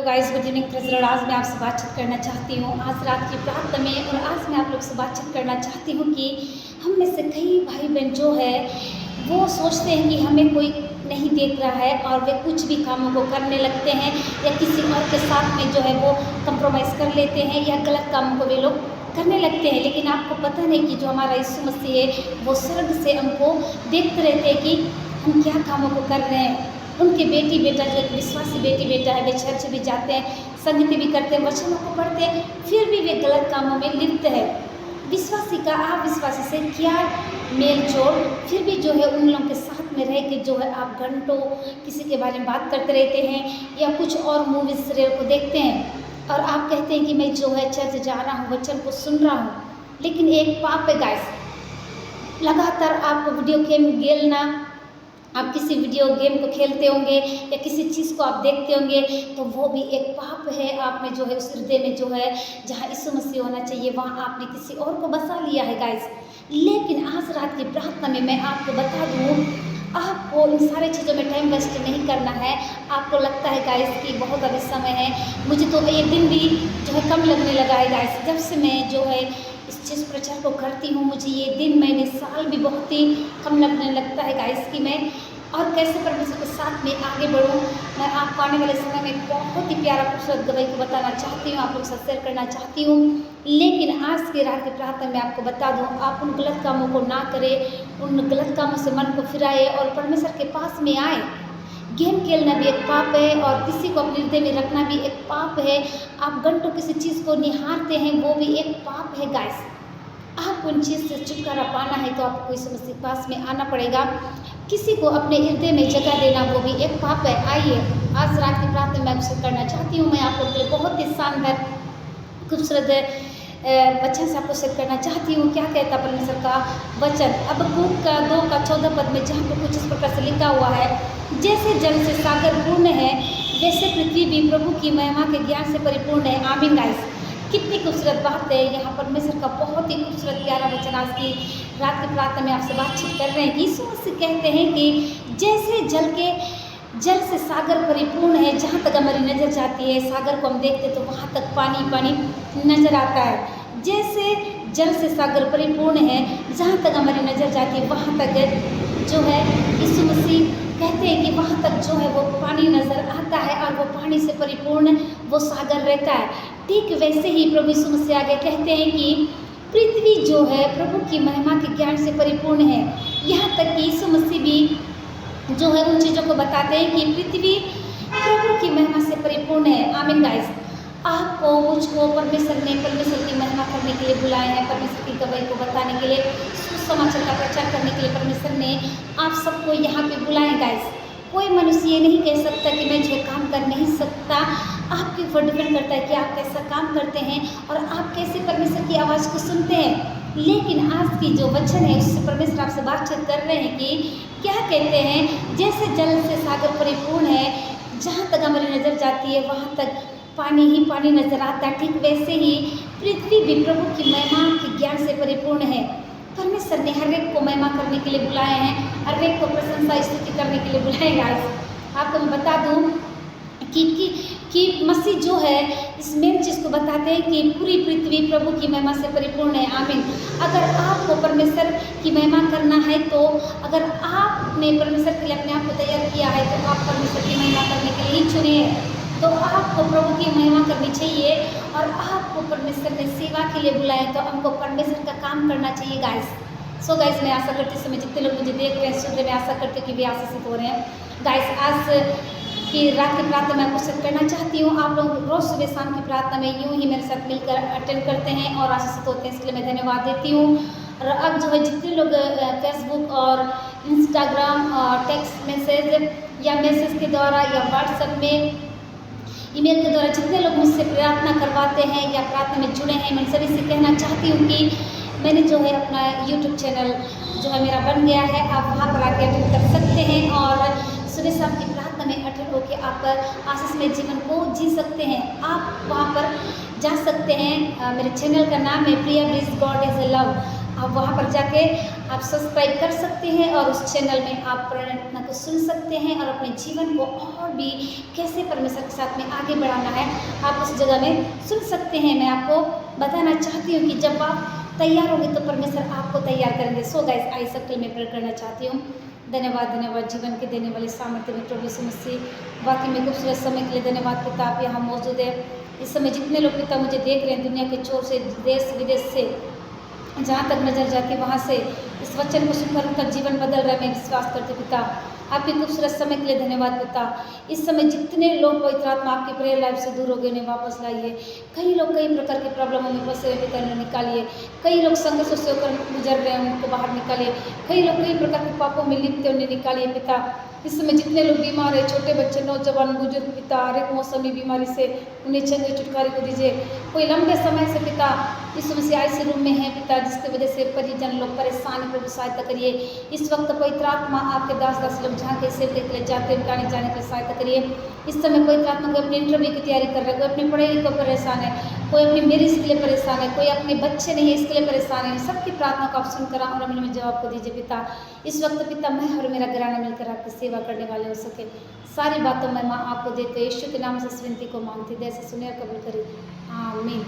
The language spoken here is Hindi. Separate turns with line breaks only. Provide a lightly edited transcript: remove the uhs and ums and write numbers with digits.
हेलो गाइस, गुड इवनिंग प्रेज़र। और आज मैं आपसे बातचीत करना चाहती हूँ आज रात की प्रार्थना में। और आज मैं आप लोग से बातचीत करना चाहती हूँ कि हम में से कई भाई बहन जो है वो सोचते हैं कि हमें कोई नहीं देख रहा है और वे कुछ भी कामों को करने लगते हैं या किसी और के साथ में जो है वो कंप्रोमाइज़ कर लेते हैं या गलत कामों को वे लोग करने लगते हैं। लेकिन आपको पता नहीं कि जो हमारा यीशु मसीह है वो स्वर्ग से हमको देखते रहते हैं कि हम क्या कामों को कर रहे हैं। उनके बेटी बेटा जो एक विश्वासी बेटी बेटा है, वे चर्च भी जाते हैं, संगति भी करते हैं, वचनों को पढ़ते हैं, फिर भी वे गलत कामों में लिप्त है। विश्वासी का अविश्वासी से क्या मेल जोड़, फिर भी जो है उन लोगों के साथ में रह के जो है आप घंटों किसी के बारे में बात करते रहते हैं या कुछ और मूवी सीरियल को देखते हैं और आप कहते हैं कि मैं जो है चर्च जा रहा हूँ, वचन को सुन रहा हूँ, लेकिन एक पाप है गाइस। लगातार आपको वीडियो गेम खेलना, आप किसी वीडियो गेम को खेलते होंगे या किसी चीज़ को आप देखते होंगे तो वो भी एक पाप है। आपने जो है उस हृदय में जो है जहाँ यीशु मसीह होना चाहिए वहाँ आपने किसी और को बसा लिया है गाइस। लेकिन आज रात की प्रार्थना में मैं आपको बता दूँ, आपको इन सारे चीज़ों में टाइम वेस्ट नहीं करना है। आपको लगता है गाइस कि बहुत अभी समय है, मुझे तो ये दिन भी जो है कम लगने लगा है गाइस। जब से मैं जो है इस चीज़ प्रचार को करती हूँ मुझे ये दिन महीने साल भी बहुत ही कम लगने लगता है गाइस कि मैं और कैसे परमेश्वर के साथ में आगे बढ़ूँ। मैं आपको आने वाले समय में बहुत ही प्यारा खूबसूरत गवाही को बताना चाहती हूँ, आप लोग से शेयर करना चाहती हूँ। लेकिन आज की रात की प्रार्थना में आपको बता दूँ, आप उन गलत कामों को ना करें, उन गलत कामों से मन को फिराए और परमेश्वर के पास में आए। गेम खेलना भी एक पाप है और किसी को अपने हृदय में रखना भी एक पाप है। आप घंटों किसी चीज़ को निहारते हैं वो भी एक पाप है गाइस। आपको उन चीज़ से छुटकारा पाना है तो आपको इस मसीह के पास में आना पड़ेगा। किसी को अपने हृदय में जगह देना वो भी एक पाप है। आइए आज रात की प्रार्थना मैं आपसे करना चाहती हूँ। मैं आप लोगों के लिए बहुत ही शानदार खूबसूरत वचन से आपको शेयर करना चाहती हूँ। क्या कहता परमेश्वर का वचन अब हबक्कूक का 2:14 पद में, जहाँ पर कुछ इस प्रकार से लिखा हुआ है, जैसे जल से सागर पूर्ण है वैसे पृथ्वी भी प्रभु की महिमा के ज्ञान से परिपूर्ण है। आमीन गाइस। कितनी खूबसूरत बात है। यहाँ परमेश्वर का बहुत ही खूबसूरत प्यारा वचन आज की रात की प्रार्थना में आपसे बातचीत कर रहे हैं। यीशु मसीह कहते हैं कि जैसे जल से सागर परिपूर्ण है, जहाँ तक हमारी नज़र जाती है सागर को हम देखते तो वहाँ तक पानी पानी नज़र आता है। जैसे जल से सागर परिपूर्ण है, जहाँ तक हमारी नज़र जाती है वहाँ तक जो है यीशु मसीह कहते हैं कि वहाँ तक जो है वो पानी नज़र आता है और वो पानी से परिपूर्ण वो सागर रहता है। ठीक वैसे ही प्रभु यीशु मसीह आगे कहते हैं कि पृथ्वी जो है प्रभु की महिमा के ज्ञान से परिपूर्ण है। यहाँ तक कि यीशु मसीह भी जो है उन चीज़ों को बताते हैं कि पृथ्वी प्रभु की महिमा से परिपूर्ण है। आमीन गाइस। आपको मुझको परमेश्वर की महिमा करने के लिए बुलाए हैं, परमेश्वर की गवाही को बताने के लिए, सुसमाचार का प्रचार करने के लिए परमेश्वर ने आप सबको यहाँ पे बुलाए गाइस। कोई मनुष्य ये नहीं कह सकता कि मैं जो काम कर नहीं सकता। आपके ऊपर डिपेंड करता है कि आप कैसा काम करते हैं और आप कैसे परमेश्वर की आवाज़ को सुनते हैं। लेकिन आज की जो वचन है उससे परमेश्वर आपसे बातचीत कर रहे हैं कि क्या कहते हैं, जैसे जल से सागर परिपूर्ण है, जहाँ तक हमारी नज़र जाती है वहाँ तक पानी ही पानी नज़र आता है, ठीक वैसे ही पृथ्वी भी प्रभु की महिमा के ज्ञान से परिपूर्ण है। परमेश्वर ने हर एक को महिमा करने के लिए बुलाए हैं, हर एक को प्रशंसा स्तुति करने के लिए बुलाए गाइस। आपको मैं बता दूँ कि मसीह जो है इस मेन चीज़ को बताते हैं कि पूरी पृथ्वी प्रभु की महिमा से परिपूर्ण है। आमीन। अगर आपको परमेश्वर की महिमा करना है तो अगर आपने परमेश्वर के लिए अपने आप को तैयार किया है तो आप परमेश्वर की महिमा करने के लिए ही चुने हैं। तो आपको प्रभु की महिमा करनी चाहिए और आपको परमेश्वर ने सेवा के लिए बुलाया तो हमको परमेश्वर का काम करना चाहिए गाइस। सो गाइस, मैं आशा करती हूँ समय जितने लोग मुझे देख रहे हैं सुन रहे हैं, मैं आशा करती हूँ कि वे आशीषित हो रहे हैं गाइस। आज की रात की प्रार्थना मैं आपको शेयर करना चाहती हूँ। आप लोग रोज़ सुबह शाम की प्रार्थना में यूँ ही मेरे साथ मिलकर अटेंड करते हैं और आशीषित होते हैं, इसके लिए मैं धन्यवाद देती हूँ। और अब जो है जितने लोग फेसबुक और इंस्टाग्राम और टेक्स्ट मैसेज या मैसेज के द्वारा या व्हाट्सएप में ईमेल के द्वारा जितने लोग मुझसे प्रार्थना करवाते हैं या प्रार्थना में जुड़े हैं, मैं सभी से कहना चाहती हूँ कि मैंने जो है अपना यूट्यूब चैनल जो है मेरा बन गया है। आप वहाँ पर आके अटेंड कर सकते हैं और सुबह शाम की प्रार्थना में अटेंड होकर आप आशीषमय जीवन को जी सकते हैं। आप वहाँ पर जा सकते हैं। मेरे चैनल का नाम है प्रिया ब्लिस गॉड इज़ लव। आप वहाँ पर जाके आप सब्सक्राइब कर सकते हैं और उस चैनल में आप प्रार्थना को सुन सकते हैं और अपने जीवन को और भी कैसे परमेश्वर के साथ में आगे बढ़ाना है आप उस जगह में सुन सकते हैं। मैं आपको बताना चाहती हूँ कि जब आप तैयार होंगे तो परमेश्वर आपको तैयार करेंगे। सो गाइस, आई सबके मैं प्रेयर करना चाहती हूँ। धन्यवाद धन्यवाद जीवन के देने वाले सामर्थ्य में प्रभु यीशु मसीह, वाकई में खूबसूरत समय के लिए धन्यवाद पिता, आप यहाँ मौजूद है। इस समय जितने लोग पिता मुझे देख रहे हैं दुनिया के चोर से, देश विदेश से, जहाँ तक नजर जाती वहाँ से इस वचन को सुनकर उनका जीवन बदल रहा है, मैं विश्वास करती पिता। आपके खूबसूरत समय के लिए धन्यवाद पिता। इस समय जितने लोग पवित्र आत्मा आपकी प्रेयर लाइफ से दूर हो गए उन्हें वापस लाइए। कई लोग कई प्रकार के प्रॉब्लमों में फंसे हुए पिता उन्हें निकालिए। कई लोग संघर्षों से होकर गुजर रहे हैं उनको बाहर निकालिए। कई लोग कई प्रकार के पापों में लिप्त हैं उन्हें निकालिए पिता। इस समय जितने लोग बीमार है, छोटे बच्चे, नौजवान, बुजुर्ग पिता, हर एक मौसमी बीमारी से उन्हें चंगे छुटकारे को दीजिए। कोई लंबे समय से पिता इस समय से आईसीयू रूम में है पिता, जिसकी वजह से परिजन लोग परेशान हैं, प्रभु सहायता करिए। इस वक्त पवित्र आत्मा आपके दास लोग जहाँ के सेवक के लिए जाते हैं उनके आने जाने की सहायता करिए। इस समय पवित्र आत्मा को अपने इंटरव्यू की तैयारी कर रहा है, कोई अपनी पढ़ाई को परेशान है, कोई अपनी मैरिज के लिए परेशान है, कोई अपने बच्चे नहीं है इसके लिए परेशान है। सबकी प्रार्थना को आप सुनकर और अमल में जवाब को दीजिए पिता। इस वक्त पिता मैं और मेरा घराना मिलकर आपकी सेवा करने वाले हो सके। सारी बातों में माँ आपको देते यीशु के नाम से विनती को मांगती, जैसे सुने और कबूल करें, आमीन।